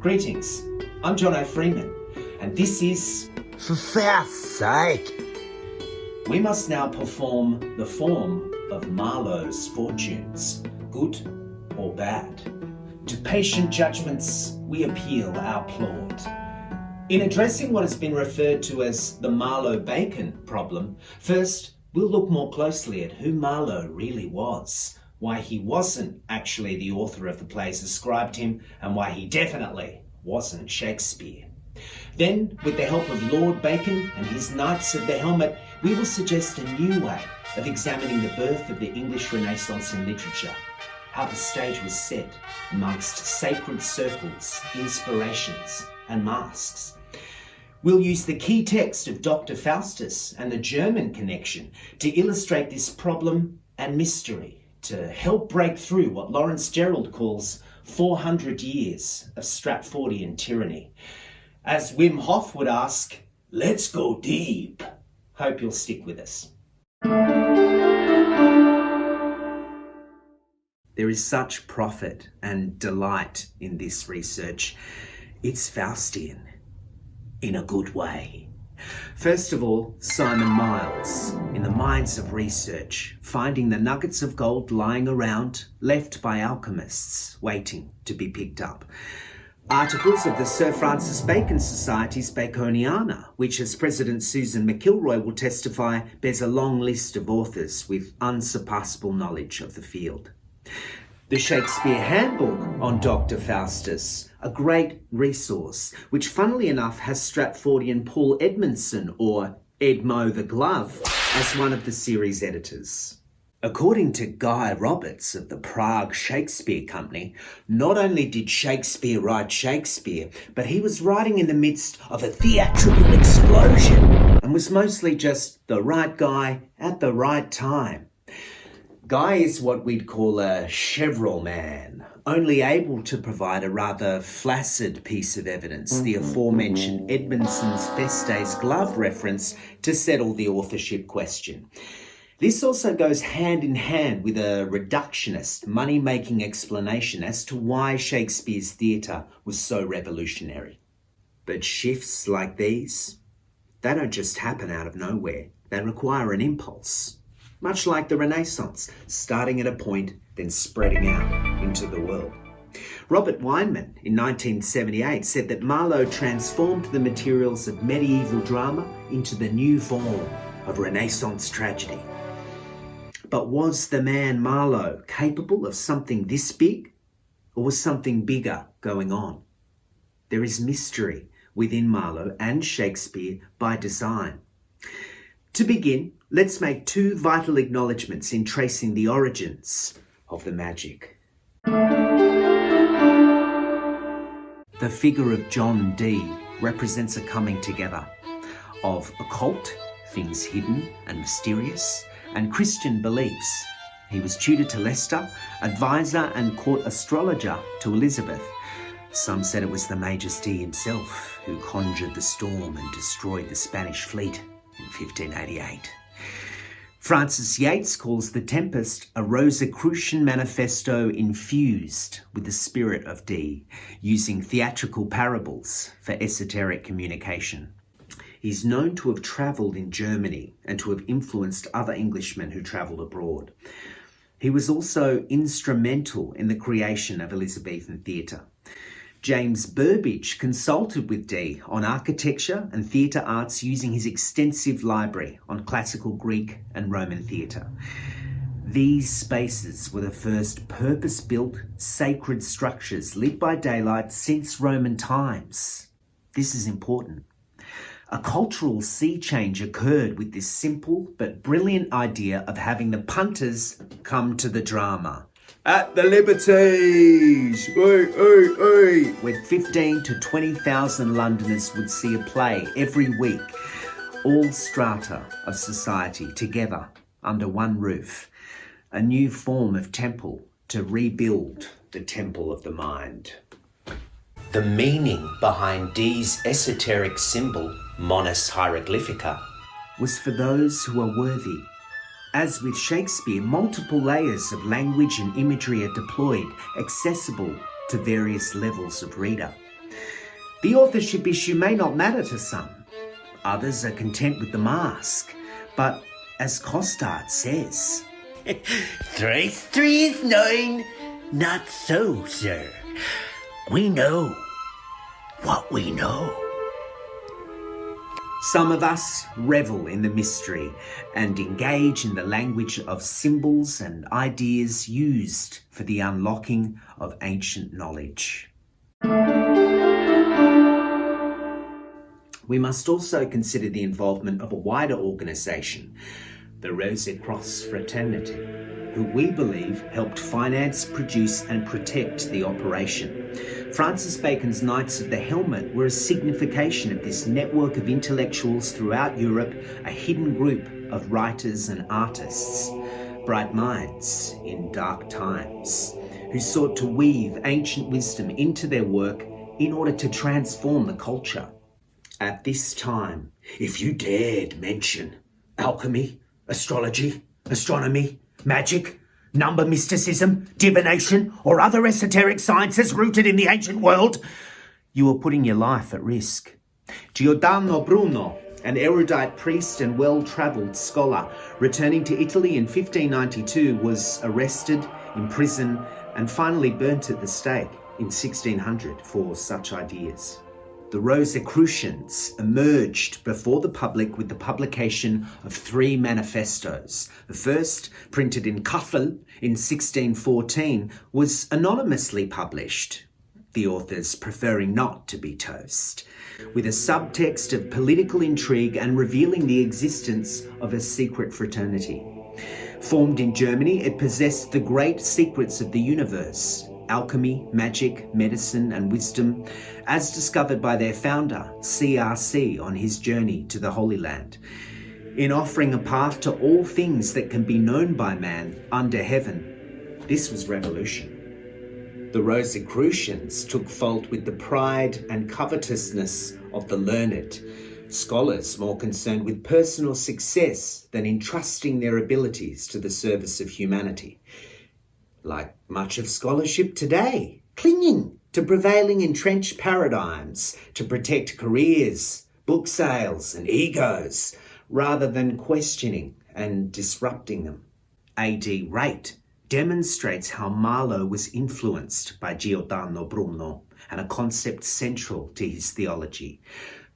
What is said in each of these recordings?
Greetings, I'm Jono Freeman, and this is... For Faust's sake! We must now perform the form of Marlowe's fortunes, good or bad. To patient judgments we appeal our plaud. In addressing what has been referred to as the Marlowe-Bacon problem, first we'll look more closely at who Marlowe really was, why he wasn't actually the author of the plays ascribed him, and why he definitely wasn't Shakespeare. Then, with the help of Lord Bacon and his Knights of the Helmet, we will suggest a new way of examining the birth of the English Renaissance in literature, how the stage was set amongst sacred circles, inspirations, and masks. We'll use the key text of Dr Faustus and the German connection to illustrate this problem and mystery, to help break through what Lawrence Gerald calls 400 years of Stratfordian tyranny. As Wim Hof would ask, let's go deep. Hope you'll stick with us. There is such profit and delight in this research. It's Faustian, in a good way. First of all, Simon Miles, in the mines of research, finding the nuggets of gold lying around, left by alchemists, waiting to be picked up. Articles of the Sir Francis Bacon Society's Baconiana, which, as President Susan McIlroy will testify, bears a long list of authors with unsurpassable knowledge of the field. The Shakespeare Handbook on Dr Faustus, a great resource, which funnily enough has Stratfordian Paul Edmondson, or Edmo the Glove, as one of the series editors. According to Guy Roberts of the Prague Shakespeare Company, not only did Shakespeare write Shakespeare, but he was writing in the midst of a theatrical explosion and was mostly just the right guy at the right time. Guy is what we'd call a chevral man, only able to provide a rather flaccid piece of evidence, the aforementioned Edmondson's Feste's glove reference, to settle the authorship question. This also goes hand in hand with a reductionist, money-making explanation as to why Shakespeare's theatre was so revolutionary. But shifts like these, they don't just happen out of nowhere. They require an impulse. Much like the Renaissance, starting at a point, then spreading out into the world. Robert Weinman, in 1978, said that Marlowe transformed the materials of medieval drama into the new form of Renaissance tragedy. But was the man Marlowe capable of something this big, or was something bigger going on? There is mystery within Marlowe and Shakespeare by design. To begin, let's make two vital acknowledgements in tracing the origins of the magic. The figure of John Dee represents a coming together of occult, things hidden and mysterious, and Christian beliefs. He was tutor to Leicester, advisor and court astrologer to Elizabeth. Some said it was the Majesty himself who conjured the storm and destroyed the Spanish fleet in 1588. Francis Yates calls The Tempest a Rosicrucian manifesto infused with the spirit of Dee, using theatrical parables for esoteric communication. He's known to have travelled in Germany and to have influenced other Englishmen who travelled abroad. He was also instrumental in the creation of Elizabethan theatre. James Burbage consulted with Dee on architecture and theatre arts using his extensive library on classical Greek and Roman theatre. These spaces were the first purpose-built, sacred structures lit by daylight since Roman times. This is important. A cultural sea change occurred with this simple but brilliant idea of having the punters come to the drama. At the Liberties! Oi, oi, oi! Where 15 to 20,000 Londoners would see a play every week. All strata of society together under one roof. A new form of temple to rebuild the temple of the mind. The meaning behind Dee's esoteric symbol, Monas Hieroglyphica, was for those who are worthy. As with Shakespeare, multiple layers of language and imagery are deployed, accessible to various levels of reader. The authorship issue may not matter to some. Others are content with the mask. But as Costard says, 3 3 is 9. Not so, sir. We know what we know. some of us revel in the mystery and engage in the language of symbols and ideas used for the unlocking of ancient knowledge. We must also consider the involvement of a wider organisation, the Rosicrucians fraternity, who we believe helped finance, produce and protect the operation. Francis Bacon's Knights of the Helmet were a signification of this network of intellectuals throughout Europe, a hidden group of writers and artists, bright minds in dark times, who sought to weave ancient wisdom into their work in order to transform the culture. At this time, if you dared mention alchemy, astrology, astronomy, magic, number mysticism, divination, or other esoteric sciences rooted in the ancient world, you were putting your life at risk. Giordano Bruno, an erudite priest and well-travelled scholar, returning to Italy in 1592, was arrested, imprisoned, and finally burnt at the stake in 1600 for such ideas. The Rosicrucians emerged before the public with the publication of 3 manifestos. The first, printed in Kaffel in 1614, was anonymously published, the authors preferring not to be toast, with a subtext of political intrigue and revealing the existence of a secret fraternity. Formed in Germany, it possessed the great secrets of the universe: alchemy, magic, medicine and wisdom, as discovered by their founder, CRC, on his journey to the Holy Land. In offering a path to all things that can be known by man under heaven, this was revolution. The Rosicrucians took fault with the pride and covetousness of the learned, scholars more concerned with personal success than entrusting their abilities to the service of humanity. Like much of scholarship today, clinging to prevailing entrenched paradigms to protect careers, book sales and egos, rather than questioning and disrupting them. A.D. Rate demonstrates how Marlowe was influenced by Giordano Bruno and a concept central to his theology: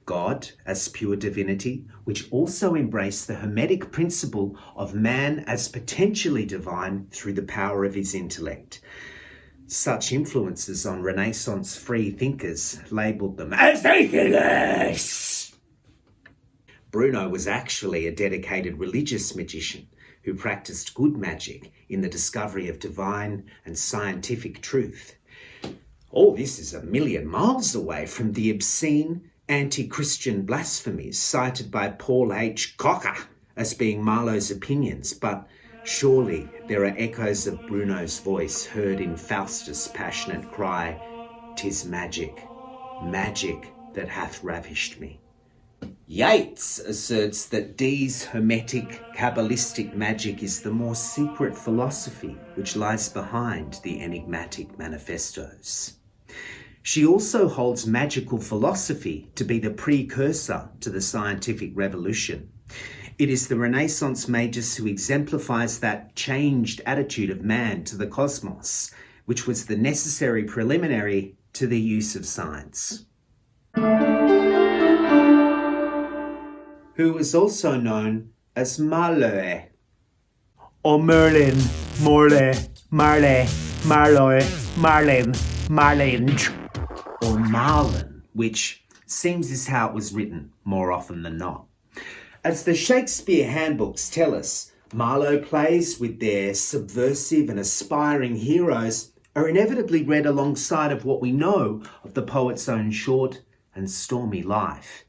God as pure divinity, which also embraced the Hermetic principle of man as potentially divine through the power of his intellect. Such influences on Renaissance free thinkers labelled them as atheists. Bruno was actually a dedicated religious magician who practiced good magic in the discovery of divine and scientific truth. All this is a million miles away from the obscene anti-Christian blasphemies cited by Paul H. Cocker as being Marlowe's opinions, but surely there are echoes of Bruno's voice heard in Faustus' passionate cry, "'Tis magic, magic that hath ravished me." Yeats asserts that Dee's Hermetic, Kabbalistic magic is the more secret philosophy which lies behind the enigmatic manifestos. She also holds magical philosophy to be the precursor to the scientific revolution. It is the Renaissance magus who exemplifies that changed attitude of man to the cosmos, which was the necessary preliminary to the use of science. Who was also known as Marlowe, or Merlin, Morlae, Marley, Marlowe, Marlin, Marlinge, or Marlin, which seems is how it was written more often than not. As the Shakespeare handbooks tell us, Marlowe plays with their subversive and aspiring heroes are inevitably read alongside of what we know of the poet's own short and stormy life.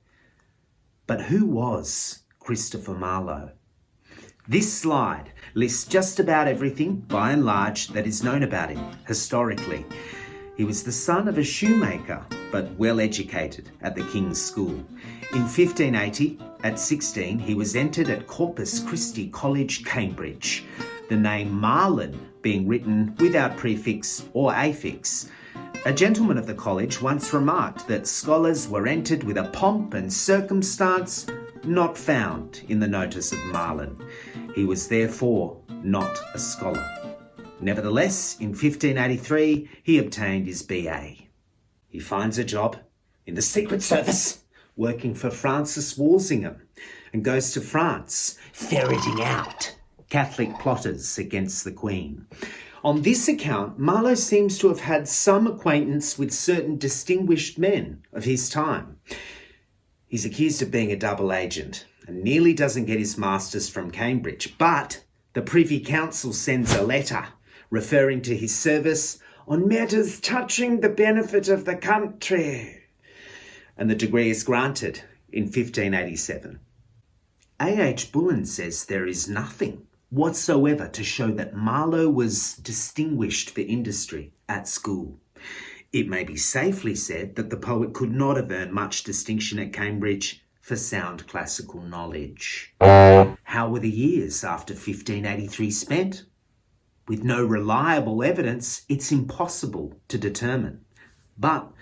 But who was Christopher Marlowe? This slide lists just about everything, by and large, that is known about him historically. He was the son of a shoemaker, but well educated at the King's School. In 1580, at 16, he was entered at Corpus Christi College, Cambridge, the name Marlin being written without prefix or affix. A gentleman of the college once remarked that scholars were entered with a pomp and circumstance not found in the notice of Marlin. He was therefore not a scholar. Nevertheless, in 1583, he obtained his BA. He finds a job in the Secret Service, working for Francis Walsingham, and goes to France, ferreting out Catholic plotters against the Queen. On this account, Marlowe seems to have had some acquaintance with certain distinguished men of his time. He's accused of being a double agent and nearly doesn't get his masters from Cambridge, but the Privy Council sends a letter referring to his service on matters touching the benefit of the country, and the degree is granted in 1587. A.H. Bullen says there is nothing whatsoever to show that Marlowe was distinguished for industry at school. It may be safely said that the poet could not have earned much distinction at Cambridge for sound classical knowledge. How were the years after 1583 spent? With no reliable evidence, it's impossible to determine. But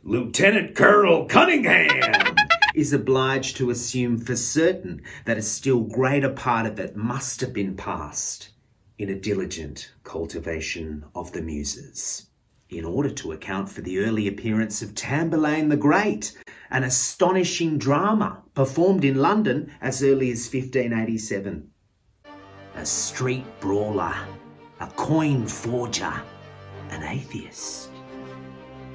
Lieutenant Colonel Cunningham is obliged to assume for certain that a still greater part of it must have been passed in a diligent cultivation of the muses, in order to account for the early appearance of Tamburlaine the Great, an astonishing drama performed in London as early as 1587. A street brawler, a coin forger, an atheist.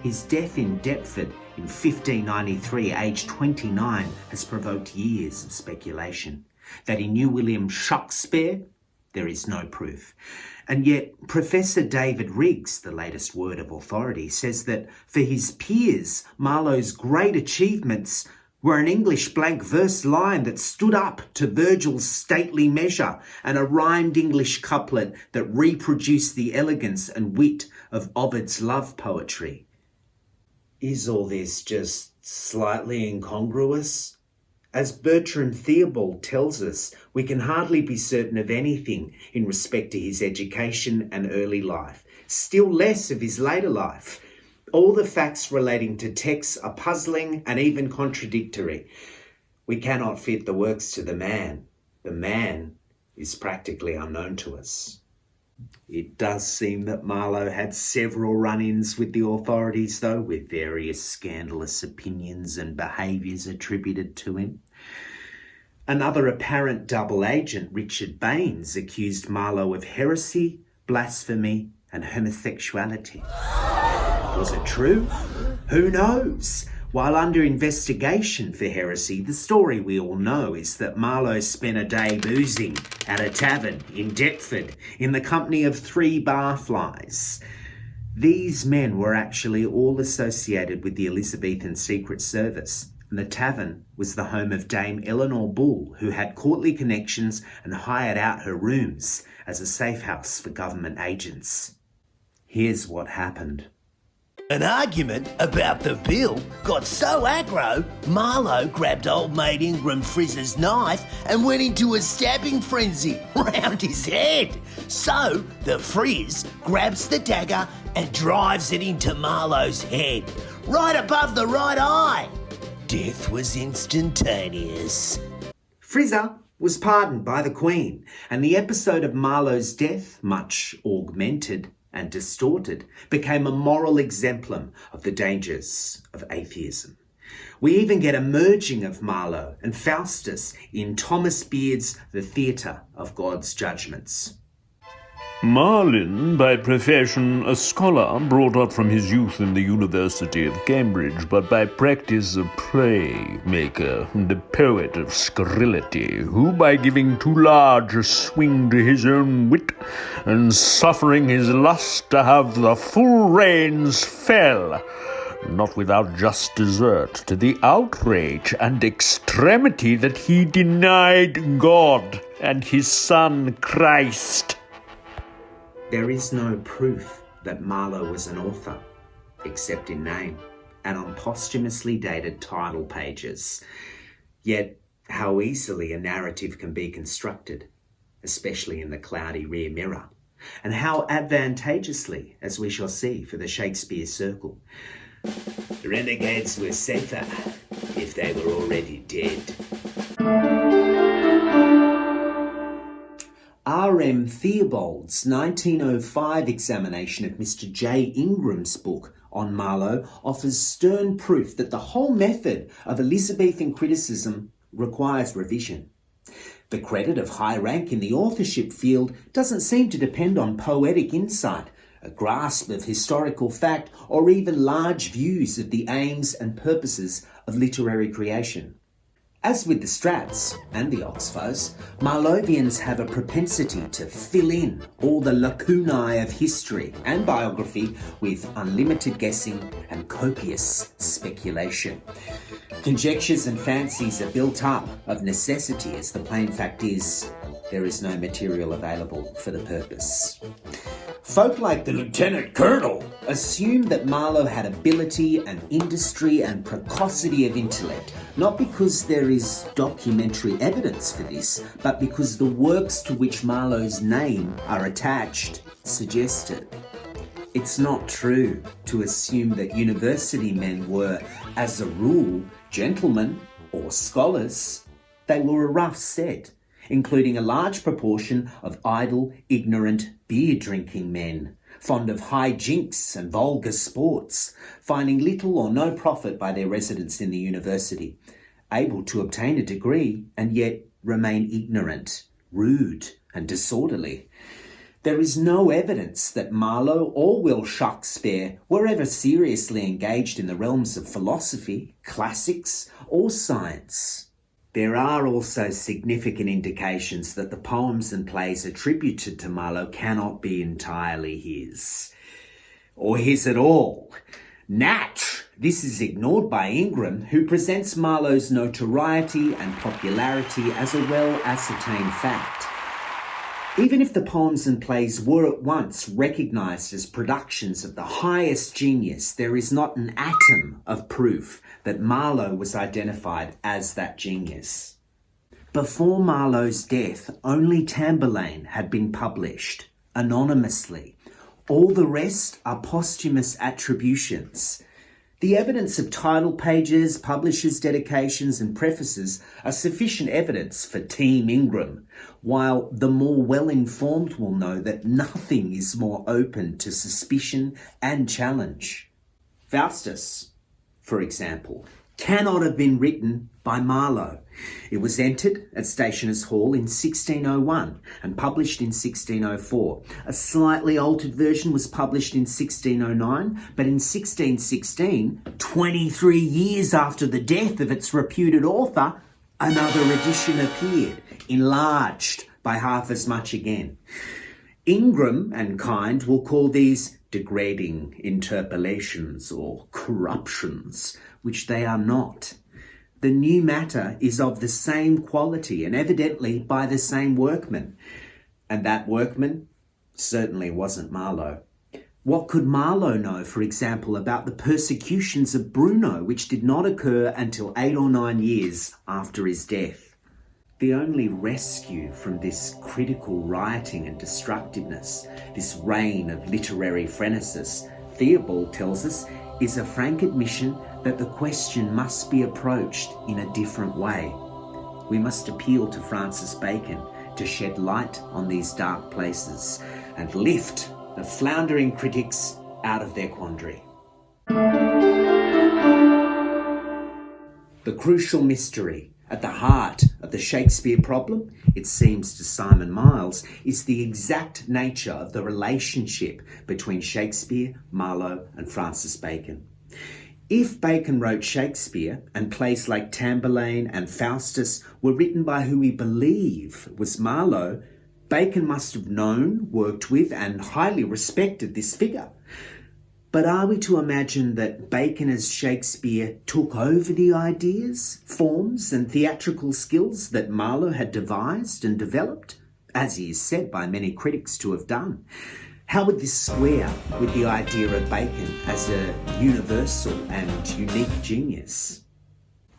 His death in Deptford in 1593, aged 29, has provoked years of speculation. That he knew Wm Shaxper, there is no proof. And yet Professor David Riggs, the latest word of authority, says that for his peers, Marlowe's great achievements were an English blank verse line that stood up to Virgil's stately measure and a rhymed English couplet that reproduced the elegance and wit of Ovid's love poetry. Is all this just slightly incongruous? As Bertram Theobald tells us, we can hardly be certain of anything in respect to his education and early life, still less of his later life. All the facts relating to texts are puzzling and even contradictory. We cannot fit the works to the man. The man is practically unknown to us. It does seem that Marlowe had several run-ins with the authorities, though, with various scandalous opinions and behaviours attributed to him. Another apparent double agent, Richard Baines, accused Marlowe of heresy, blasphemy and homosexuality. Was it true? Who knows? While under investigation for heresy, the story we all know is that Marlowe spent a day boozing at a tavern in Deptford in the company of 3 barflies. These men were actually all associated with the Elizabethan Secret Service, and the tavern was the home of Dame Eleanor Bull, who had courtly connections and hired out her rooms as a safe house for government agents. Here's what happened. An argument about the bill got so aggro, Marlowe grabbed old mate Ingram Frizz's knife and went into a stabbing frenzy round his head. So the Frizz grabs the dagger and drives it into Marlowe's head, right above the right eye. Death was instantaneous. Frizzer was pardoned by the Queen, and the episode of Marlowe's death, much augmented and distorted, became a moral exemplum of the dangers of atheism. We even get a merging of Marlowe and Faustus in Thomas Beard's The Theatre of God's Judgments. Marlin, by profession a scholar, brought up from his youth in the University of Cambridge, but by practice a playmaker, the poet of scurrility, who by giving too large a swing to his own wit, and suffering his lust to have the full reins, fell, not without just desert, to the outrage and extremity that he denied God and his Son Christ. There is no proof that Marlowe was an author, except in name and on posthumously dated title pages. Yet, how easily a narrative can be constructed, especially in the cloudy rear mirror. and how advantageously, as we shall see, for the Shakespeare circle. Renegades were safer if they were already dead. R.M. Theobald's 1905 examination of Mr J. Ingram's book on Marlowe offers stern proof that the whole method of Elizabethan criticism requires revision. The credit of high rank in the authorship field doesn't seem to depend on poetic insight, a grasp of historical fact, or even large views of the aims and purposes of literary creation. As with the Strats and the Oxfoes, Marlovians have a propensity to fill in all the lacunae of history and biography with unlimited guessing and copious speculation. Conjectures and fancies are built up of necessity, as the plain fact is there is no material available for the purpose. Folk like the Lieutenant Colonel assume that Marlowe had ability and industry and precocity of intellect, not because there is documentary evidence for this, but because the works to which Marlowe's name are attached suggest it. It's not true to assume that university men were, as a rule, gentlemen or scholars. They were a rough set, including a large proportion of idle, ignorant, beer-drinking men, fond of high jinks and vulgar sports, finding little or no profit by their residence in the university, able to obtain a degree and yet remain ignorant, rude and disorderly. There is no evidence that Marlowe or Will Shaxper were ever seriously engaged in the realms of philosophy, classics or science. There are also significant indications that the poems and plays attributed to Marlowe cannot be entirely his, or his at all. Natch! This is ignored by Ingram, who presents Marlowe's notoriety and popularity as a well-ascertained fact. Even if the poems and plays were at once recognised as productions of the highest genius, there is not an atom of proof that Marlowe was identified as that genius. Before Marlowe's death, only Tamburlaine had been published, anonymously. All the rest are posthumous attributions. The evidence of title pages, publishers' dedications and prefaces are sufficient evidence for Team Ingram, while the more well-informed will know that nothing is more open to suspicion and challenge. Faustus, for example, cannot have been written by Marlowe. It was entered at Stationers' Hall in 1601 and published in 1604. A slightly altered version was published in 1609, but in 1616, 23 years after the death of its reputed author, another edition appeared, enlarged by half as much again. Ingram and kind will call these degrading interpolations or corruptions, which they are not. The new matter is of the same quality and evidently by the same workman. And that workman certainly wasn't Marlowe. What could Marlowe know, for example, about the persecutions of Bruno, which did not occur until 8 or 9 years after his death? The only rescue from this critical rioting and destructiveness, this reign of literary phrenesis, Theobald tells us, is a frank admission that the question must be approached in a different way. We must appeal to Francis Bacon to shed light on these dark places and lift the floundering critics out of their quandary. The crucial mystery at the heart of the Shakespeare problem, it seems to Simon Miles, is the exact nature of the relationship between Shakespeare, Marlowe and Francis Bacon. If Bacon wrote Shakespeare and plays like Tamburlaine and Faustus were written by who we believe was Marlowe, Bacon must have known, worked with and highly respected this figure. But are we to imagine that Bacon as Shakespeare took over the ideas, forms and theatrical skills that Marlowe had devised and developed, as he is said by many critics to have done? How would this square with the idea of Bacon as a universal and unique genius?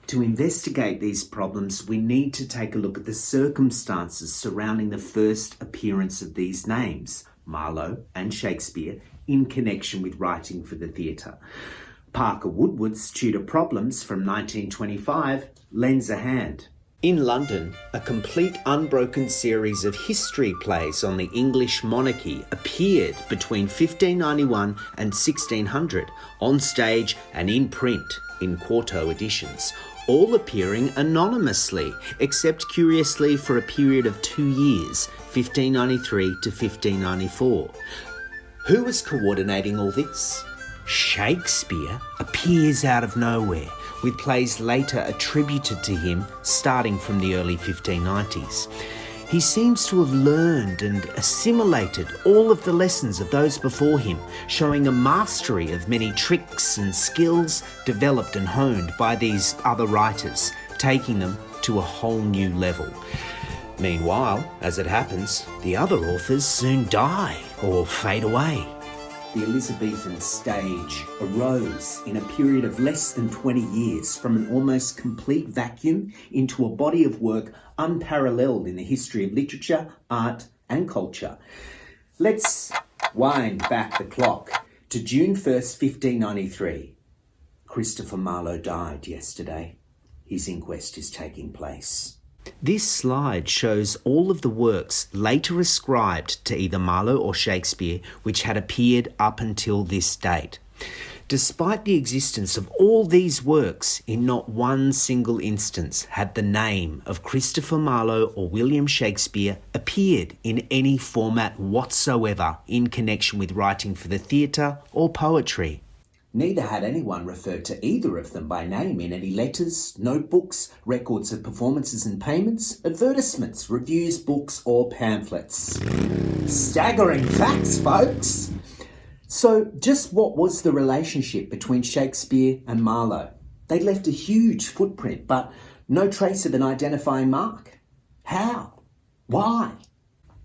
To investigate these problems, we need to take a look at the circumstances surrounding the first appearance of these names, Marlowe and Shakespeare in connection with writing for the theatre. Parker Woodward's Tudor Problems from 1925 lends a hand. In London, a complete unbroken series of history plays on the English monarchy appeared between 1591 and 1600, on stage and in print in quarto editions, all appearing anonymously, except curiously for a period of 2 years, 1593 to 1594. Who was coordinating all this? Shakespeare appears out of nowhere, with plays later attributed to him starting from the early 1590s. He seems to have learned and assimilated all of the lessons of those before him, showing a mastery of many tricks and skills developed and honed by these other writers, taking them to a whole new level. Meanwhile, as it happens, the other authors soon die or fade away. The Elizabethan stage arose in a period of less than 20 years from an almost complete vacuum into a body of work unparalleled in the history of literature, art and culture. Let's wind back the clock to June 1st, 1593. Christopher Marlowe died yesterday. His inquest is taking place. This slide shows all of the works later ascribed to either Marlowe or Shakespeare which had appeared up until this date. Despite the existence of all these works, in not one single instance had the name of Christopher Marlowe or William Shakespeare appeared in any format whatsoever in connection with writing for the theatre or poetry. Neither had anyone referred to either of them by name in any letters, notebooks, records of performances and payments, advertisements, reviews, books or pamphlets. Staggering facts, folks! So just what was the relationship between Shakespeare and Marlowe? They left a huge footprint, but no trace of an identifying mark. How? Why?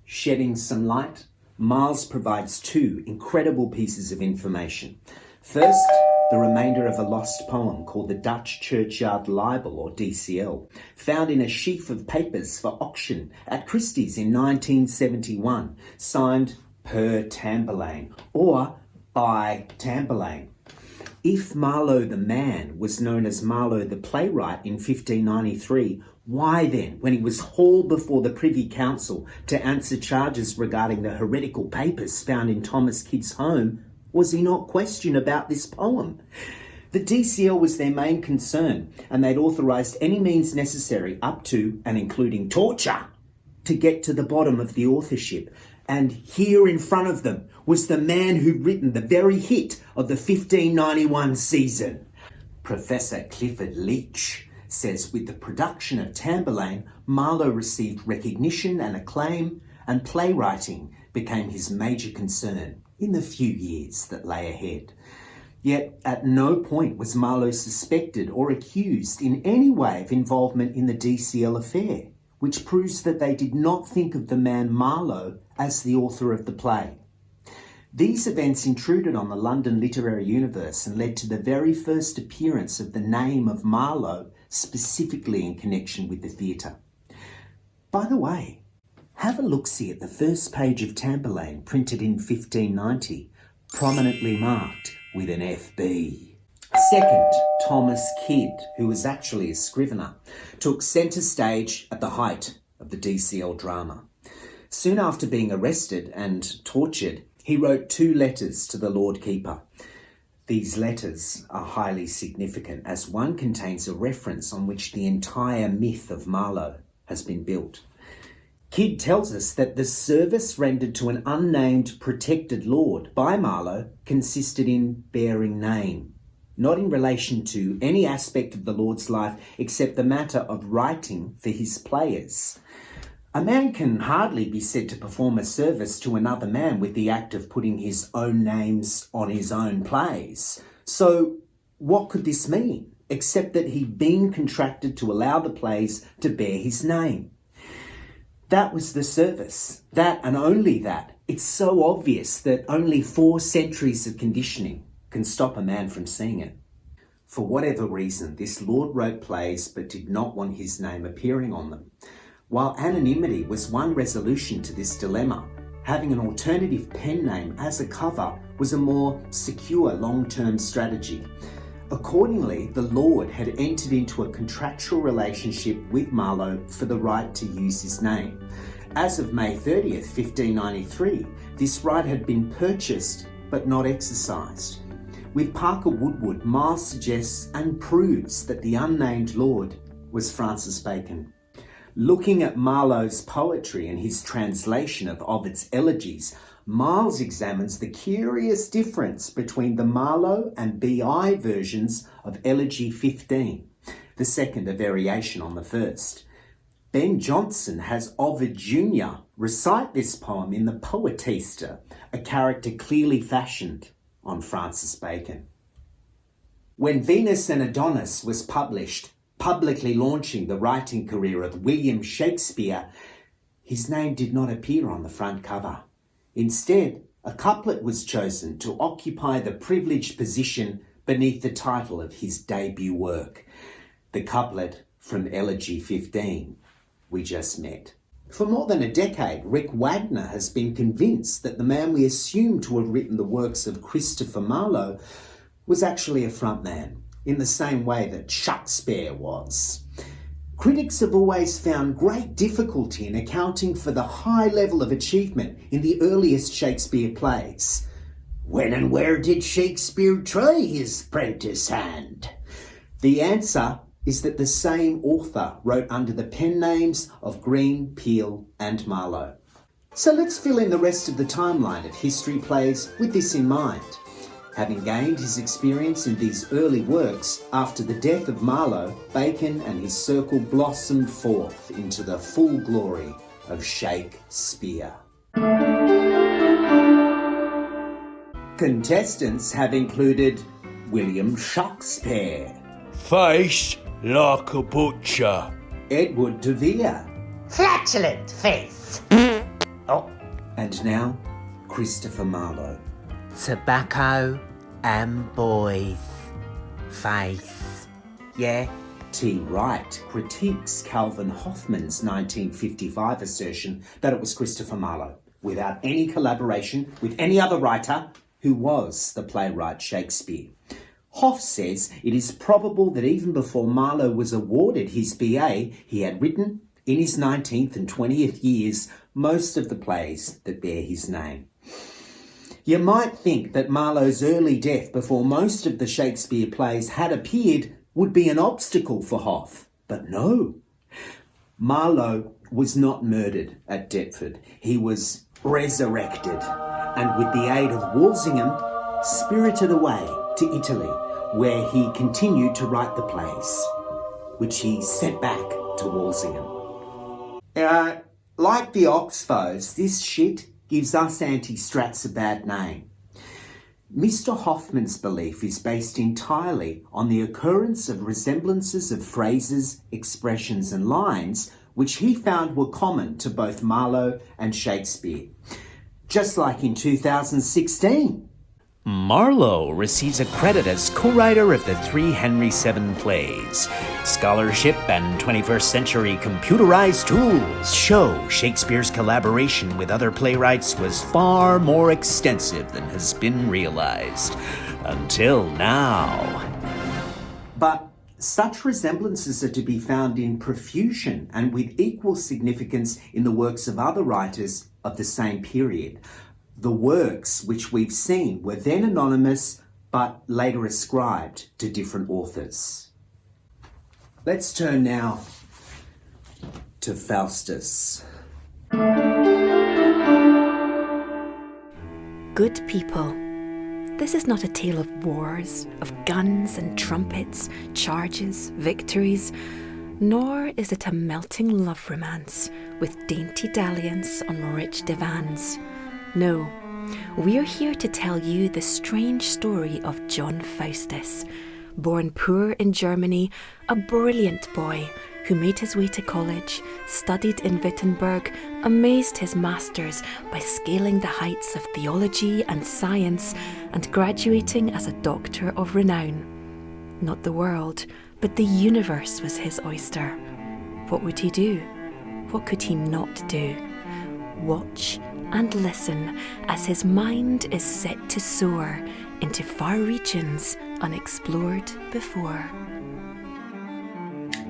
Shedding some light, Miles provides two incredible pieces of information. First, the remainder of a lost poem called the Dutch Churchyard Libel, or DCL, found in a sheaf of papers for auction at Christie's in 1971, signed Per Tamburlaine, or by Tamburlaine. If Marlowe the man was known as Marlowe the playwright in 1593, why then, when he was hauled before the Privy Council to answer charges regarding the heretical papers found in Thomas Kyd's home, was he not questioned about this poem? The DCL was their main concern, and they'd authorised any means necessary, up to and including torture, to get to the bottom of the authorship. And here in front of them was the man who'd written the very hit of the 1591 season. Professor Clifford Leach says with the production of Tamburlaine, Marlowe received recognition and acclaim, and playwriting became his major concern in the few years that lay ahead. Yet at no point was Marlowe suspected or accused in any way of involvement in the DCL affair, which proves that they did not think of the man Marlowe as the author of the play. These events intruded on the London literary universe and led to the very first appearance of the name of Marlowe specifically in connection with the theatre. By the way, have a look-see at the first page of Tamburlaine, printed in 1590, prominently marked with an FB. Second, Thomas Kyd, who was actually a scrivener, took centre stage at the height of the DCL drama. Soon after being arrested and tortured, he wrote 2 letters to the Lord Keeper. These letters are highly significant, as one contains a reference on which the entire myth of Marlowe has been built. Kyd tells us that the service rendered to an unnamed protected lord by Marlowe consisted in bearing name, not in relation to any aspect of the lord's life except the matter of writing for his players. A man can hardly be said to perform a service to another man with the act of putting his own names on his own plays. So what could this mean, except that he'd been contracted to allow the plays to bear his name? That was the service. That and only that. It's so obvious that only 4 centuries of conditioning can stop a man from seeing it. For whatever reason, this lord wrote plays but did not want his name appearing on them. While anonymity was one resolution to this dilemma, having an alternative pen name as a cover was a more secure long-term strategy. Accordingly, the Lord had entered into a contractual relationship with Marlowe for the right to use his name. As of May 30th, 1593, this right had been purchased but not exercised. With Parker Woodward, Miles suggests and proves that the unnamed Lord was Francis Bacon. Looking at Marlowe's poetry and his translation of Ovid's elegies, Miles examines the curious difference between the Marlowe and BI versions of Elegy 15, the second a variation on the first. Ben Jonson has Ovid Jr. recite this poem in the Poetista, a character clearly fashioned on Francis Bacon. When Venus and Adonis was published, publicly launching the writing career of William Shakespeare, his name did not appear on the front cover. Instead, a couplet was chosen to occupy the privileged position beneath the title of his debut work, the couplet from Elegy 15 we just met. For more than a decade, Rick Wagner has been convinced that the man we assume to have written the works of Christopher Marlowe was actually a frontman, in the same way that Shakespeare was. Critics have always found great difficulty in accounting for the high level of achievement in the earliest Shakespeare plays. When and where did Shakespeare try his prentice hand? The answer is that the same author wrote under the pen names of Green, Peel and Marlowe. So let's fill in the rest of the timeline of history plays with this in mind. Having gained his experience in these early works, after the death of Marlowe, Bacon and his circle blossomed forth into the full glory of Shakespeare. Contestants have included William Shaxper, Face like a butcher, Edward de Vere, Flatulent face. Oh. and now Christopher Marlowe. Tobacco and boys. Face. Yeah? T. Wright critiques Calvin Hoffman's 1955 assertion that it was Christopher Marlowe, without any collaboration with any other writer who was the playwright Shakespeare. Hoff says it is probable that even before Marlowe was awarded his BA, he had written, in his 19th and 20th years, most of the plays that bear his name. You might think that Marlowe's early death before most of the Shakespeare plays had appeared would be an obstacle for Hoff, but no. Marlowe was not murdered at Deptford. He was resurrected and with the aid of Walsingham, spirited away to Italy, where he continued to write the plays, which he sent back to Walsingham. Like the Oxfoes, this shit gives us anti-strats a bad name. Mr. Hoffman's belief is based entirely on the occurrence of resemblances of phrases, expressions and lines which he found were common to both Marlowe and Shakespeare. Just like in 2016. Marlowe receives a credit as co-writer of the 3 Henry VII plays. Scholarship and 21st century computerized tools show Shakespeare's collaboration with other playwrights was far more extensive than has been realized. Until now. But such resemblances are to be found in profusion and with equal significance in the works of other writers of the same period. The works which we've seen were then anonymous but later ascribed to different authors. Let's turn now to Faustus. Good people, this is not a tale of wars, of guns and trumpets, charges, victories, nor is it a melting love romance with dainty dalliance on rich divans. No, we're here to tell you the strange story of Jono Faustus, born poor in Germany, a brilliant boy who made his way to college, studied in Wittenberg, amazed his masters by scaling the heights of theology and science, and graduating as a doctor of renown. Not the world, but the universe was his oyster. What would he do? What could he not do? watch and listen as his mind is set to soar into far regions unexplored before.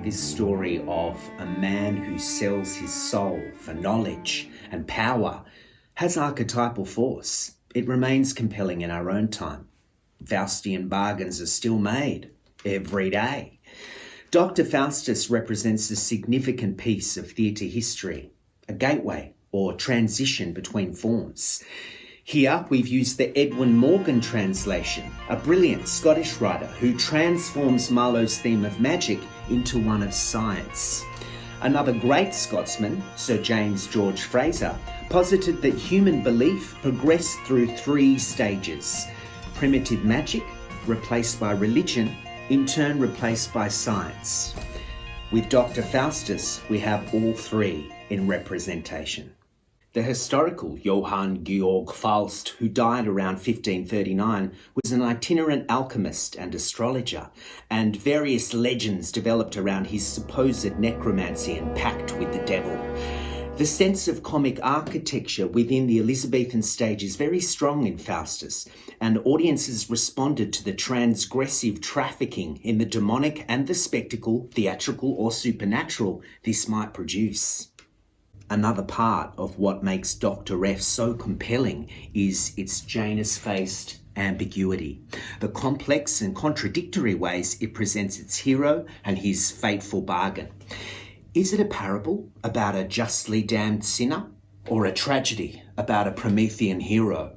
This story of a man who sells his soul for knowledge and power has archetypal force. It remains compelling in our own time. Faustian bargains are still made every day. Dr Faustus represents a significant piece of theatre history, a gateway or transition between forms. Here we've used the Edwin Morgan translation, a brilliant Scottish writer who transforms Marlowe's theme of magic into one of science. Another great Scotsman, Sir James George Fraser, posited that human belief progressed through 3 stages: primitive magic, replaced by religion, in turn replaced by science. With Dr Faustus, we have all 3 in representation. The historical Johann Georg Faust, who died around 1539, was an itinerant alchemist and astrologer, and various legends developed around his supposed necromancy and pact with the devil. The sense of comic architecture within the Elizabethan stage is very strong in Faustus, and audiences responded to the transgressive trafficking in the demonic and the spectacle, theatrical or supernatural, this might produce. Another part of what makes Dr F so compelling is its Janus-faced ambiguity, the complex and contradictory ways it presents its hero and his fateful bargain. Is it a parable about a justly damned sinner, or a tragedy about a Promethean hero?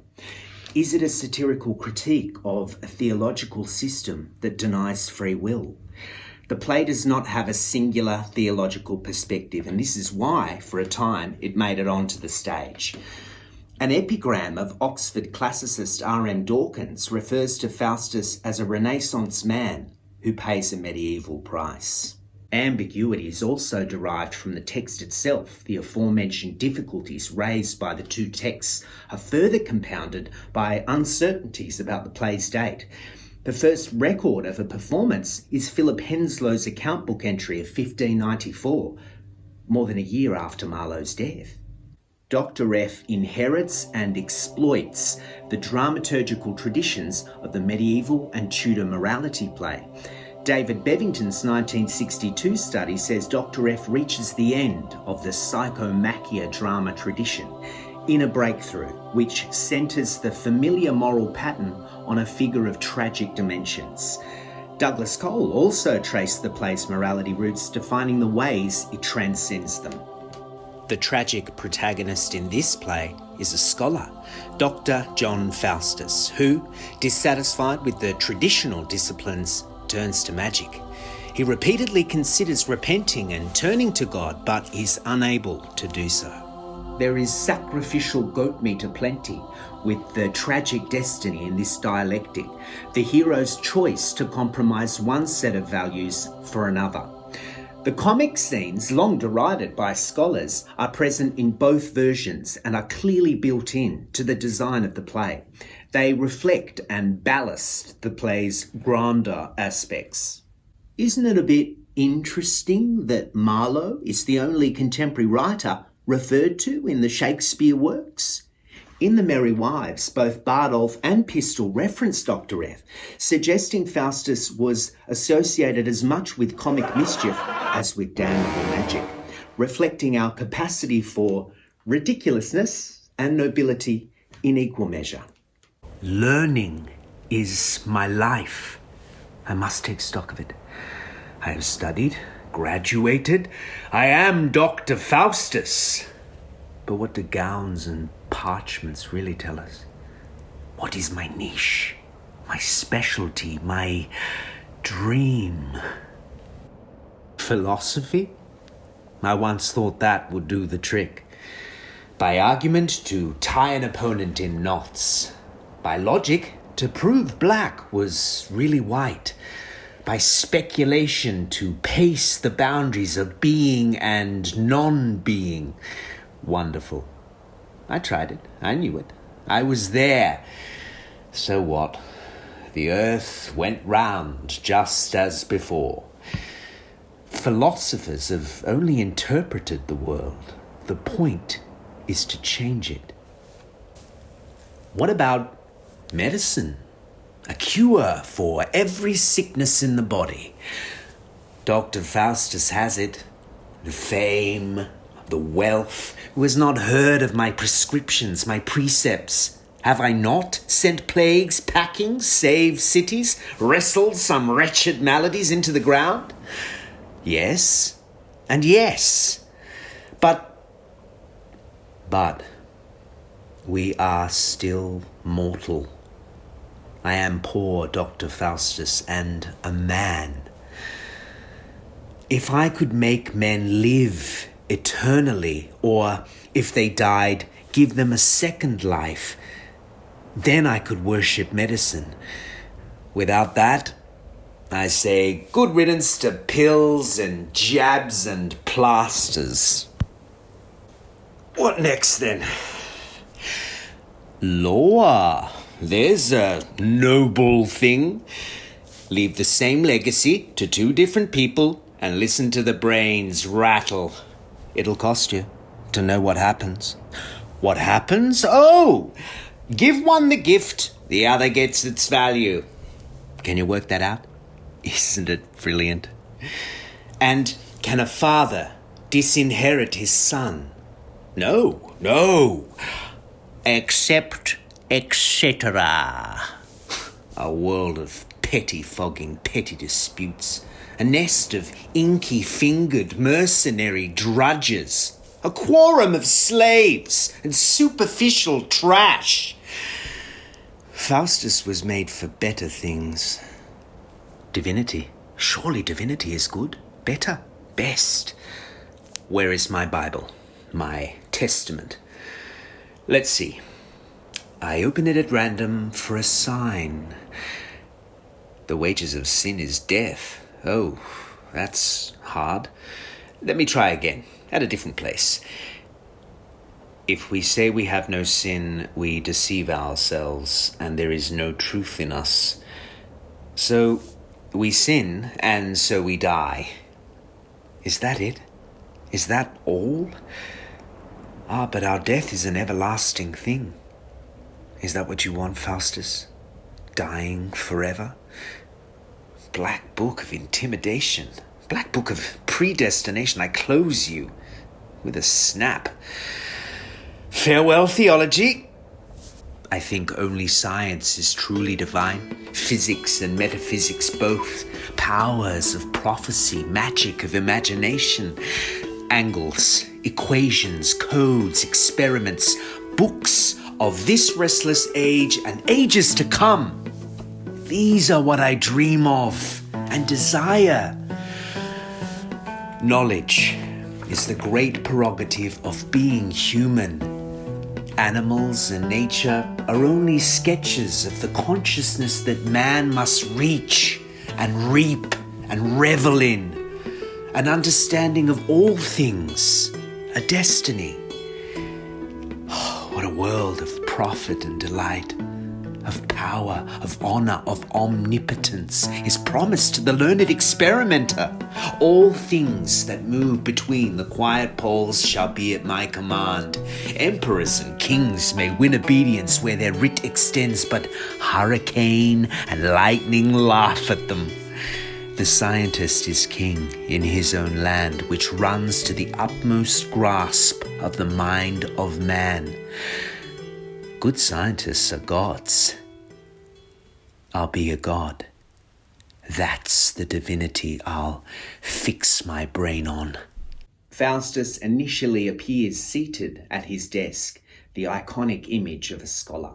Is it a satirical critique of a theological system that denies free will? The play does not have a singular theological perspective, and this is why, for a time, it made it onto the stage. An epigram of Oxford classicist R.M. Dawkins refers to Faustus as a Renaissance man who pays a medieval price. Ambiguity is also derived from the text itself. The aforementioned difficulties raised by the 2 texts are further compounded by uncertainties about the play's date. The first record of a performance is Philip Henslow's account book entry of 1594, more than a year after Marlowe's death. Dr F inherits and exploits the dramaturgical traditions of the medieval and Tudor morality play. David Bevington's 1962 study says Dr F reaches the end of the psychomachia drama tradition in a breakthrough which centres the familiar moral pattern on a figure of tragic dimensions. Douglas Cole also traced the play's morality roots, defining the ways it transcends them. The tragic protagonist in this play is a scholar, Dr. John Faustus, who, dissatisfied with the traditional disciplines, turns to magic. He repeatedly considers repenting and turning to God, but is unable to do so. There is sacrificial goat meat aplenty, with the tragic destiny in this dialectic, the hero's choice to compromise one set of values for another. The comic scenes, long derided by scholars, are present in both versions and are clearly built in to the design of the play. They reflect and ballast the play's grander aspects. Isn't it a bit interesting that Marlowe is the only contemporary writer referred to in the Shakespeare works? In The Merry Wives, both Bardolph and Pistol reference Dr F, suggesting Faustus was associated as much with comic mischief as with damnable magic, reflecting our capacity for ridiculousness and nobility in equal measure. Learning is my life. I must take stock of it. I have studied, graduated. I am Dr Faustus. But what do gowns and parchments really tell us? What is my niche, my specialty, my dream? Philosophy? I once thought that would do the trick. By argument, to tie an opponent in knots. By logic, to prove black was really white. By speculation, to pace the boundaries of being and non-being. Wonderful. I tried it. I knew it. I was there. So what? The earth went round just as before. Philosophers have only interpreted the world. The point is to change it. What about medicine? A cure for every sickness in the body. Dr Faustus has it. The fame, the wealth. Who has not heard of my prescriptions, my precepts? Have I not sent plagues packing, saved cities, wrestled some wretched maladies into the ground? Yes, and yes. But we are still mortal. I am poor Dr. Faustus, and a man. If I could make men live eternally, or if they died, give them a second life, then I could worship medicine. Without that, I say good riddance to pills and jabs and plasters. What next then? Law. There's a noble thing. Leave the same legacy to two different people and listen to the brains rattle. It'll cost you to know what happens. What happens? Oh! Give one the gift, the other gets its value. Can you work that out? Isn't it brilliant? And can a father disinherit his son? No. Except, etc. A world of pettifogging, petty disputes. A nest of inky-fingered mercenary drudges. A quorum of slaves and superficial trash. Faustus was made for better things. Divinity. Surely divinity is good, better, best. Where is my Bible? My Testament? Let's see. I open it at random for a sign. The wages of sin is death. Oh, that's hard. Let me try again, at a different place. If we say we have no sin, we deceive ourselves, and there is no truth in us. So we sin, and so we die. Is that it? Is that all? But our death is an everlasting thing. Is that what you want, Faustus? Dying forever? Black book of intimidation. Black book of predestination. I close you with a snap. Farewell, theology. I think only science is truly divine. Physics and metaphysics both. Powers of prophecy, magic of imagination. Angles, equations, codes, experiments, books of this restless age and ages to come. These are what I dream of and desire. Knowledge is the great prerogative of being human. Animals and nature are only sketches of the consciousness that man must reach and reap and revel in. An understanding of all things, a destiny. Oh, what a world of profit and delight, of power, of honor, of omnipotence is promised to the learned experimenter. All things that move between the quiet poles shall be at my command. Emperors and kings may win obedience where their writ extends, but hurricane and lightning laugh at them. The scientist is king in his own land, which runs to the utmost grasp of the mind of man. Good scientists are gods. I'll be a god. That's the divinity I'll fix my brain on. Faustus initially appears seated at his desk, the iconic image of a scholar.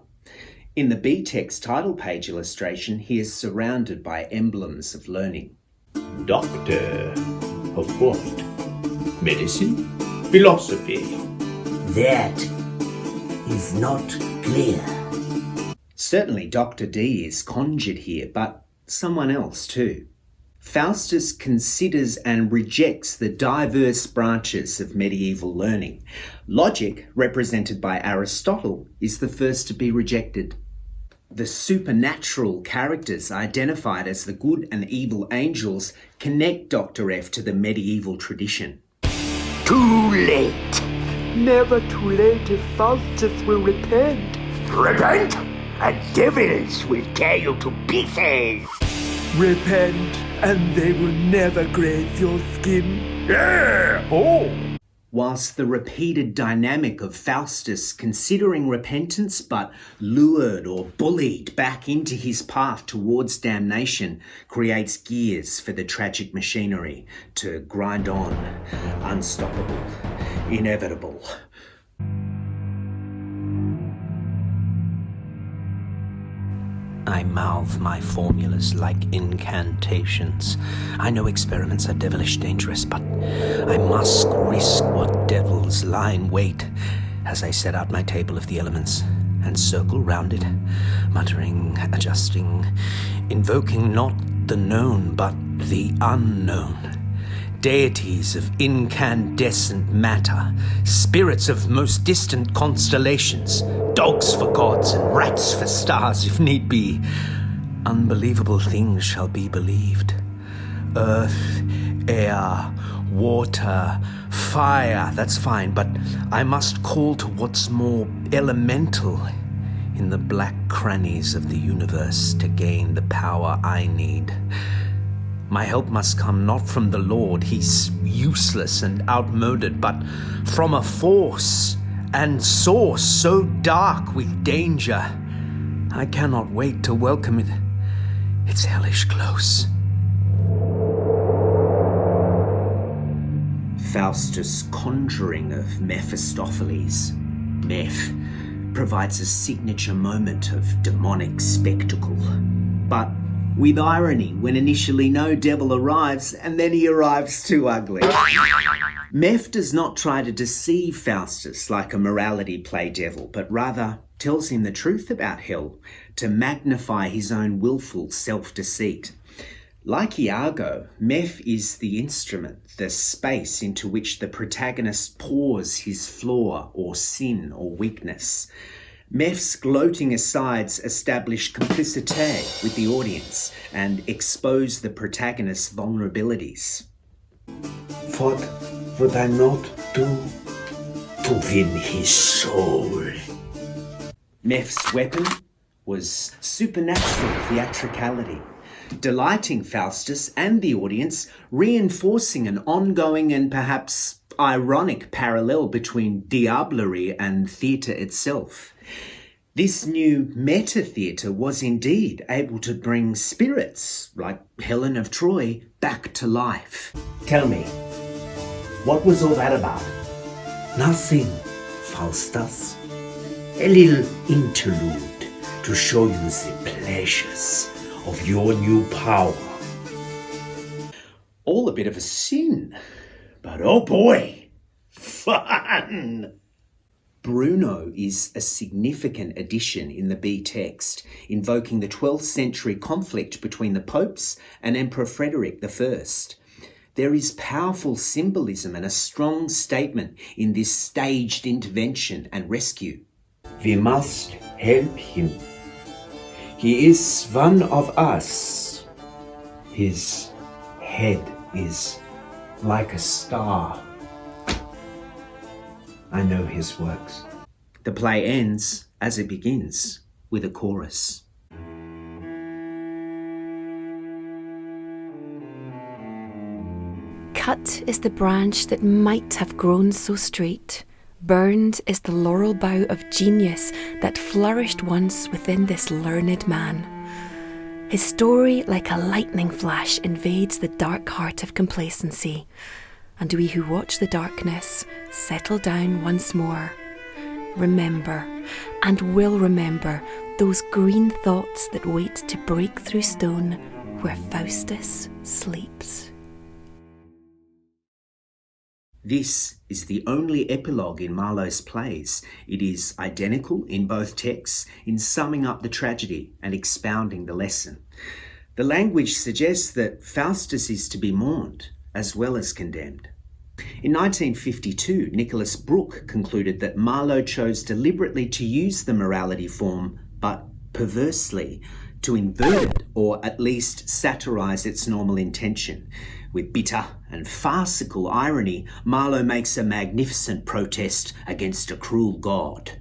In the B-text title page illustration, he is surrounded by emblems of learning. Doctor of what? Medicine? Philosophy? That is not clear. Certainly Dr. D is conjured here, but someone else too. Faustus considers and rejects the diverse branches of medieval learning. Logic, represented by Aristotle, is the first to be rejected. The supernatural characters identified as the good and evil angels connect Dr. F to the medieval tradition. Too late. never too late if Faustus will repent. Repent, and devils will tear you to pieces. Repent, and they will never graze your skin. Yeah! Oh! Whilst the repeated dynamic of Faustus considering repentance but lured or bullied back into his path towards damnation creates gears for the tragic machinery to grind on, unstoppable, inevitable. I mouth my formulas like incantations. I know experiments are devilish dangerous, but I must risk what devils lie in wait as I set out my table of the elements and circle round it, muttering, adjusting, invoking not the known but the unknown. Deities of incandescent matter, spirits of most distant constellations, dogs for gods and rats for stars if need be. Unbelievable things shall be believed. Earth, air, water, fire, that's fine, but I must call to what's more elemental in the black crannies of the universe to gain the power I need. My help must come not from the Lord, he's useless and outmoded, but from a force and source so dark with danger. I cannot wait to welcome it. It's hellish close. Faustus' conjuring of Mephistopheles, Meph, provides a signature moment of demonic spectacle. But with irony when initially no devil arrives and then he arrives too ugly. Meph does not try to deceive Faustus like a morality play devil, but rather tells him the truth about hell to magnify his own willful self-deceit. Like Iago, Meph is the instrument, the space into which the protagonist pours his flaw or sin or weakness. Meph's gloating asides establish complicité with the audience and expose the protagonist's vulnerabilities. What would I not do to win his soul? Meph's weapon was supernatural theatricality, delighting Faustus and the audience, reinforcing an ongoing and perhaps ironic parallel between diablerie and theatre itself. This new meta-theatre was indeed able to bring spirits, like Helen of Troy, back to life. Tell me, what was all that about? Nothing, Faustus. A little interlude to show you the pleasures of your new power. All a bit of a sin, but oh boy, fun! Bruno is a significant addition in the B text, invoking the 12th century conflict between the popes and Emperor Frederick I. There is powerful symbolism and a strong statement in this staged intervention and rescue. We must help him. He is one of us. His head is like a star. I know his works. The play ends, as it begins, with a chorus. Cut is the branch that might have grown so straight. Burned is the laurel bough of genius that flourished once within this learned man. His story, like a lightning flash, invades the dark heart of complacency, and we who watch the darkness settle down once more. Remember, and will remember, those green thoughts that wait to break through stone where Faustus sleeps. This is the only epilogue in Marlowe's plays. It is identical in both texts in summing up the tragedy and expounding the lesson. The language suggests that Faustus is to be mourned as well as condemned. In 1952, Nicholas Brooke concluded that Marlowe chose deliberately to use the morality form, but perversely, to invert it or at least satirise its normal intention. With bitter and farcical irony, Marlowe makes a magnificent protest against a cruel god.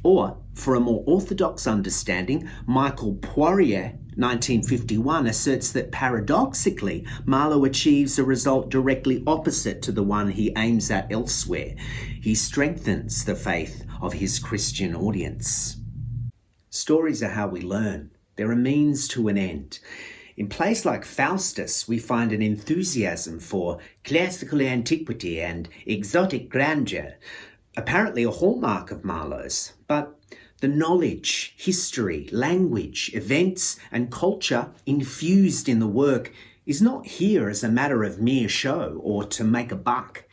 Or, for a more orthodox understanding, Michael Poirier, 1951, asserts that paradoxically, Marlowe achieves a result directly opposite to the one he aims at elsewhere. He strengthens the faith of his Christian audience. Stories are how we learn. They're a means to an end. In plays like Faustus, we find an enthusiasm for classical antiquity and exotic grandeur, apparently a hallmark of Marlowe's, but the knowledge, history, language, events and culture infused in the work is not here as a matter of mere show or to make a buck.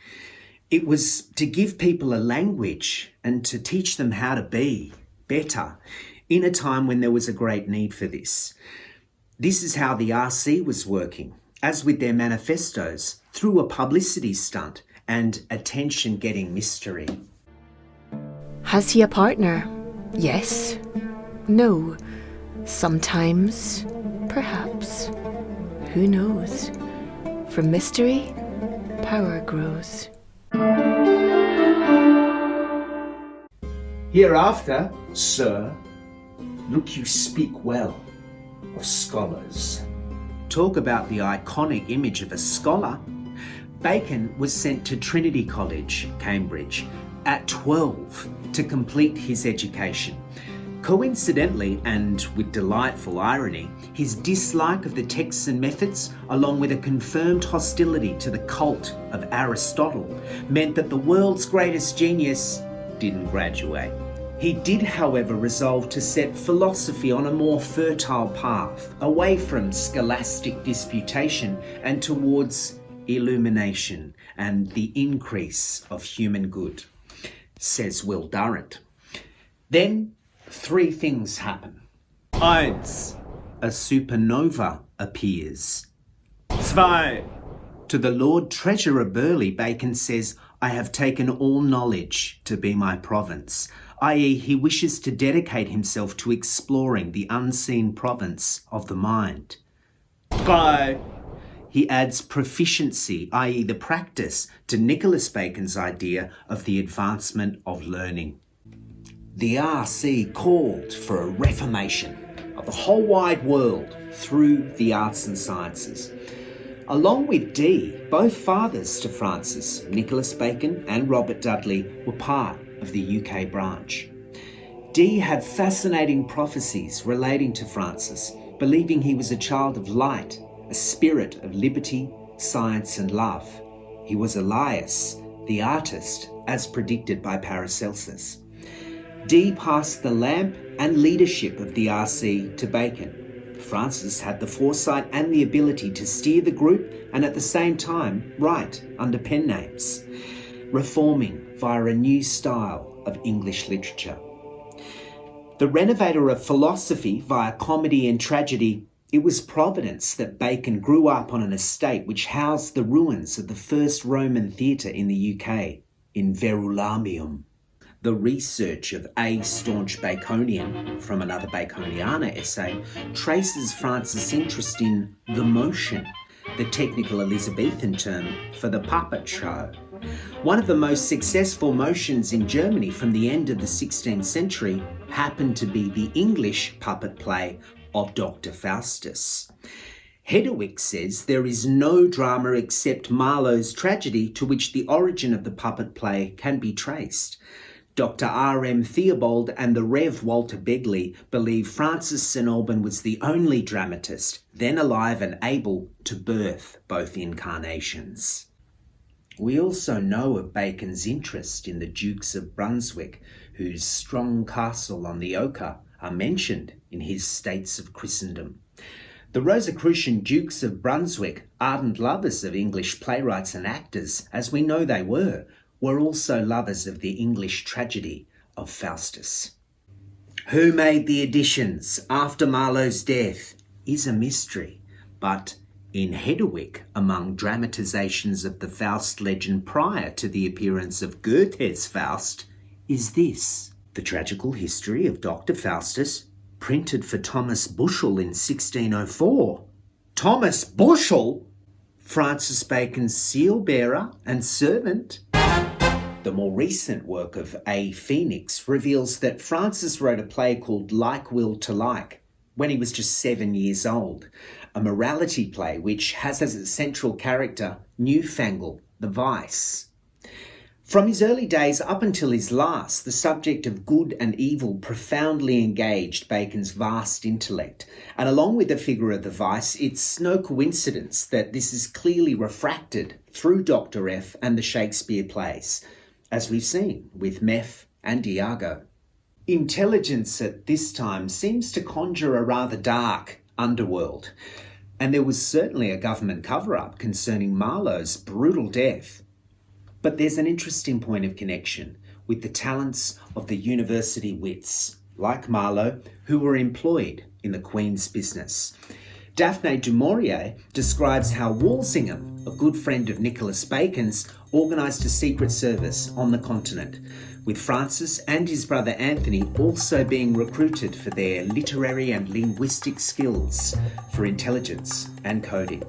It was to give people a language and to teach them how to be better in a time when there was a great need for this. This is how the RC was working, as with their manifestos, through a publicity stunt and attention-getting mystery. Has he a partner? Yes. No. Sometimes. Perhaps. Who knows? From mystery, power grows. Hereafter, sir, look you speak well of scholars. Talk about the iconic image of a scholar. Bacon was sent to Trinity College, Cambridge, at 12 to complete his education. Coincidentally, and with delightful irony, his dislike of the texts and methods, along with a confirmed hostility to the cult of Aristotle, meant that the world's greatest genius didn't graduate. He did, however, resolve to set philosophy on a more fertile path, away from scholastic disputation and towards illumination and the increase of human good, says Will Durrant. Then 3 things happen. 1. A supernova appears. 2. To the Lord Treasurer Burleigh, Bacon says, I have taken all knowledge to be my province, i.e. he wishes to dedicate himself to exploring the unseen province of the mind. 5. He adds proficiency, i.e. the practice, to Nicholas Bacon's idea of the advancement of learning. The RC called for a reformation of the whole wide world through the arts and sciences. Along with Dee, both fathers to Francis, Nicholas Bacon and Robert Dudley, were part of the UK branch. Dee had fascinating prophecies relating to Francis, believing he was a child of light, a spirit of liberty, science and love. He was Elias, the artist, as predicted by Paracelsus. Dee passed the lamp and leadership of the RC to Bacon. Francis had the foresight and the ability to steer the group and at the same time write under pen names, reforming via a new style of English literature. The renovator of philosophy via comedy and tragedy, it was Providence that Bacon grew up on an estate which housed the ruins of the first Roman theatre in the UK, in Verulamium. The research of A. Staunch Baconian, from another Baconiana essay, traces Francis' interest in the motion, the technical Elizabethan term for the puppet show. One of the most successful motions in Germany from the end of the 16th century happened to be the English puppet play of Dr Faustus. Hedderwick says there is no drama except Marlowe's tragedy to which the origin of the puppet play can be traced. Dr R.M. Theobald and the Rev. Walter Begley believe Francis St Alban was the only dramatist then alive and able to birth both incarnations. We also know of Bacon's interest in the Dukes of Brunswick, whose strong castle on the Oker are mentioned in his States of Christendom. The Rosicrucian Dukes of Brunswick, ardent lovers of English playwrights and actors, as we know they were also lovers of the English tragedy of Faustus. Who made the additions after Marlowe's death is a mystery, but in Hedderwick, among dramatisations of the Faust legend prior to the appearance of Goethe's Faust, is this: the tragical history of Dr Faustus, printed for Thomas Bushell in 1604. Thomas Bushell? Francis Bacon's seal-bearer and servant. The more recent work of A. Phoenix reveals that Francis wrote a play called Like Will to Like when he was just 7 years old, a morality play which has as its central character Newfangle, the vice. From his early days up until his last, the subject of good and evil profoundly engaged Bacon's vast intellect, and along with the figure of the vice, it's no coincidence that this is clearly refracted through Dr F and the Shakespeare plays, as we've seen with Meph and Iago. Intelligence at this time seems to conjure a rather dark underworld, and there was certainly a government cover-up concerning Marlowe's brutal death. But there's an interesting point of connection with the talents of the university wits, like Marlowe, who were employed in the Queen's business. Daphne du Maurier describes how Walsingham, a good friend of Nicholas Bacon's, organised a secret service on the continent, with Francis and his brother Anthony also being recruited for their literary and linguistic skills for intelligence and coding.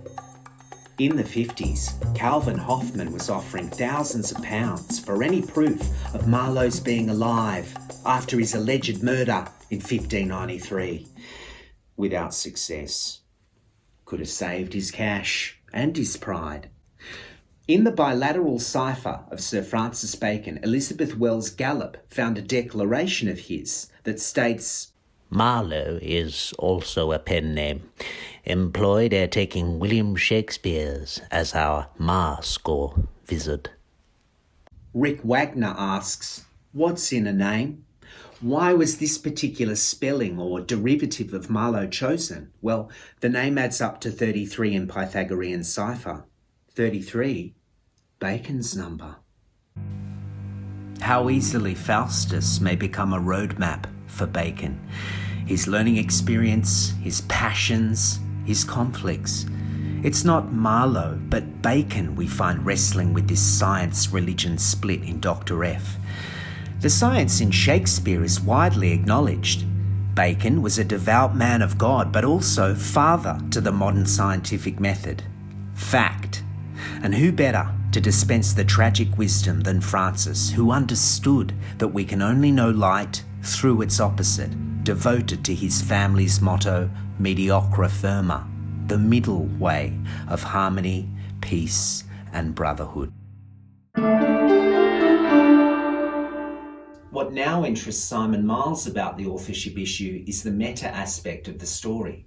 In the 50s, Calvin Hoffman was offering thousands of pounds for any proof of Marlowe's being alive after his alleged murder in 1593. Without success. Could have saved his cash and his pride. In the bilateral cipher of Sir Francis Bacon, Elizabeth Wells Gallup found a declaration of his that states, Marlowe is also a pen name, employed at taking William Shakespeare's as our mask or vizard. Rick Wagner asks, what's in a name? Why was this particular spelling or derivative of Marlowe chosen? Well, the name adds up to 33 in Pythagorean cipher. 33, Bacon's number. How easily Faustus may become a roadmap for Bacon. His learning experience, his passions, his conflicts. It's not Marlowe, but Bacon we find wrestling with this science-religion split in Dr. F. The science in Shakespeare is widely acknowledged. Bacon was a devout man of God, but also father to the modern scientific method. Fact. And who better to dispense the tragic wisdom than Francis, who understood that we can only know light through its opposite, devoted to his family's motto, mediocre firma, the middle way of harmony, peace, and brotherhood. What now interests Simon Miles about the authorship issue is the meta aspect of the story.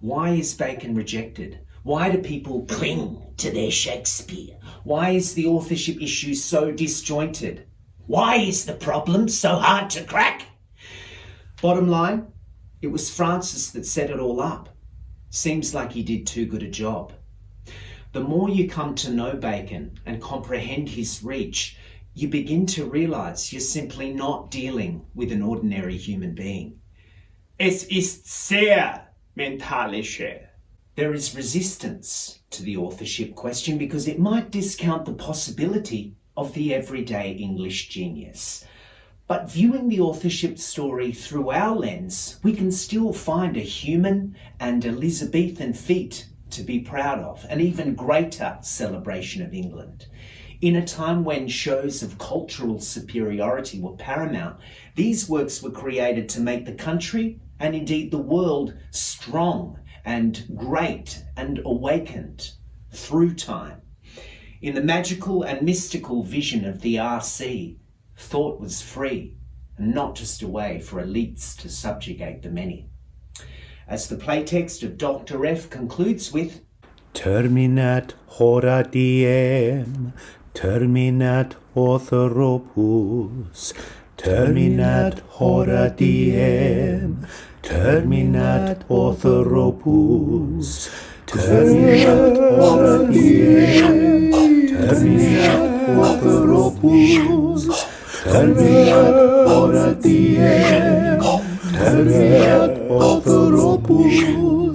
Why is Bacon rejected? Why do people cling to their Shakespeare? Why is the authorship issue so disjointed? Why is the problem so hard to crack? Bottom line, it was Francis that set it all up. Seems like he did too good a job. The more you come to know Bacon and comprehend his reach, you begin to realise you're simply not dealing with an ordinary human being. Es ist sehr mentalische. There is resistance to the authorship question because it might discount the possibility of the everyday English genius. But viewing the authorship story through our lens, we can still find a human and Elizabethan feat to be proud of, an even greater celebration of England. In a time when shows of cultural superiority were paramount, these works were created to make the country and indeed the world strong and great and awakened through time. In the magical and mystical vision of the RC, thought was free and not just a way for elites to subjugate the many. As the playtext of Dr. F concludes with, Terminat hora diem, terminat orthoropus, terminat hora diem, terminat orthoropus, terminat hora diem, terminat orthoropus, terminat hora diem, terminat orthoropus.